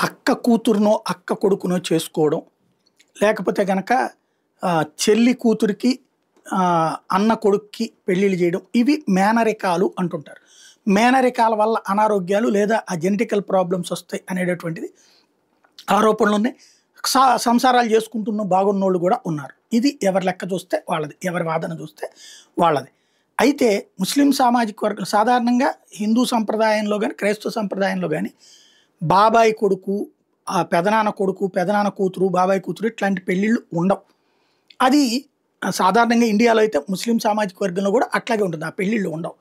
అక్క కూతురునో, అక్క కొడుకునో చేసుకోవడం. లేకపోతే గనక చెల్లి కూతురికి అన్న కొడుక్కి పెళ్ళిళ్ళు చేయడం. ఇవి మేనరికాలు అంటుంటారు. మేనరికాల వల్ల అనారోగ్యాలు లేదా ఆ జెనెటికల్ ప్రాబ్లమ్స్ వస్తాయి అనేటటువంటిది ఆరోపణలున్నాయి. సంసారాలు చేసుకుంటున్న బాగున్నోళ్ళు కూడా ఉన్నారు. ఇది ఎవరి లెక్క చూస్తే వాళ్ళది, ఎవరి వాదన చూస్తే వాళ్ళది. అయితే ముస్లిం సామాజిక వర్గం సాధారణంగా హిందూ సంప్రదాయంలో కానీ, క్రైస్తవ సంప్రదాయంలో కానీ బాబాయి కొడుకు, పెదనాన్న కొడుకు, పెదనాన్న కూతురు, బాబాయి కూతురు ఇట్లాంటి పెళ్ళిళ్ళు ఉండవు. అది సాధారణంగా ఇండియాలో అయితే ముస్లిం సామాజిక వర్గంలో కూడా అట్లాగే ఉంటుంది, ఆ పెళ్ళిళ్ళు ఉండవు.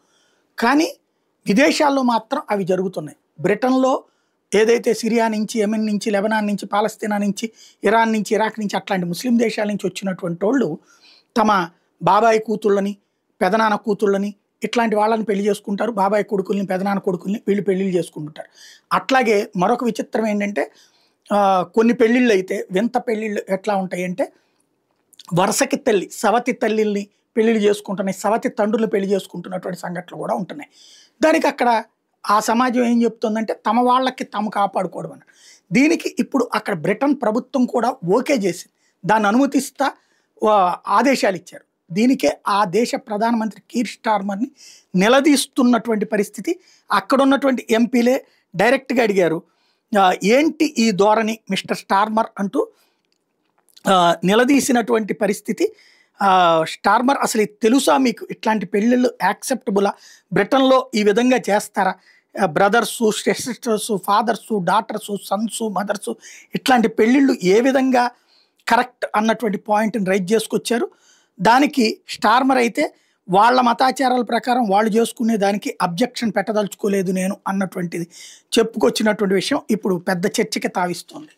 కానీ విదేశాల్లో మాత్రం అవి జరుగుతున్నాయి. బ్రిటన్లో ఏదైతే సిరియా నుంచి, యెమెన్ నుంచి, లెబనాన్ నుంచి, పాలస్తీనా నుంచి, ఇరాన్ నుంచి, ఇరాక్ నుంచి అట్లాంటి ముస్లిం దేశాల నుంచి వచ్చినటువంటి వాళ్ళు తమ బాబాయి కూతుళ్ళని, పెదనాన్న కూతుళ్ళని ఇట్లాంటి వాళ్ళని పెళ్లి చేసుకుంటారు. బాబాయి కొడుకుల్ని, పెదనాన్న కొడుకుల్ని వీళ్ళు పెళ్ళిళ్ళు చేసుకుంటుంటారు. అట్లాగే మరొక విచిత్రం ఏంటంటే కొన్ని పెళ్ళిళ్ళు అయితే వింత పెళ్ళిళ్ళు ఎట్లా ఉంటాయంటే వరుసకి తల్లి, సవతి తల్లిల్ని పెళ్ళిళ్ళు చేసుకుంటున్నాయి, సవతి తండ్రులు పెళ్లి చేసుకుంటున్నటువంటి సంఘటనలు కూడా ఉంటున్నాయి. దానికి అక్కడ ఆ సమాజం ఏం చెప్తుందంటే తమ వాళ్ళకి తాము కాపాడుకోవడం అని. దీనికి ఇప్పుడు అక్కడ బ్రిటన్ ప్రభుత్వం కూడా ఓకే చేసింది, దాన్ని అనుమతిస్తా ఆదేశాలు ఇచ్చారు. దీనికే ఆ దేశ ప్రధానమంత్రి కీర్ స్టార్మర్ని నిలదీస్తున్నటువంటి పరిస్థితి. అక్కడ ఉన్నటువంటి ఎంపీలే డైరెక్ట్గా అడిగారు, ఏంటి ఈ ధోరణి మిస్టర్ స్టార్మర్ అంటూ నిలదీసినటువంటి పరిస్థితి. స్టార్మర్ అసలు తెలుసా మీకు, ఇట్లాంటి పెళ్ళిళ్ళు యాక్సెప్టబులా, బ్రిటన్లో ఈ విధంగా చేస్తారా, బ్రదర్సు, సిస్టర్సు, ఫాదర్సు, డాటర్సు, సన్సు, మదర్సు ఇట్లాంటి పెళ్ళిళ్ళు ఏ విధంగా కరెక్ట్ అన్నటువంటి పాయింట్ని రైజ్ చేసుకొచ్చారు. దానికి స్టార్మర్ అయితే వాళ్ళ మతాచారాల ప్రకారం వాళ్ళు చేసుకునే దానికి అబ్జెక్షన్ పెట్టదలుచుకోలేదు నేను అన్నటువంటిది చెప్పుకొచ్చినటువంటి విషయం ఇప్పుడు పెద్ద చర్చకి తావిస్తోంది.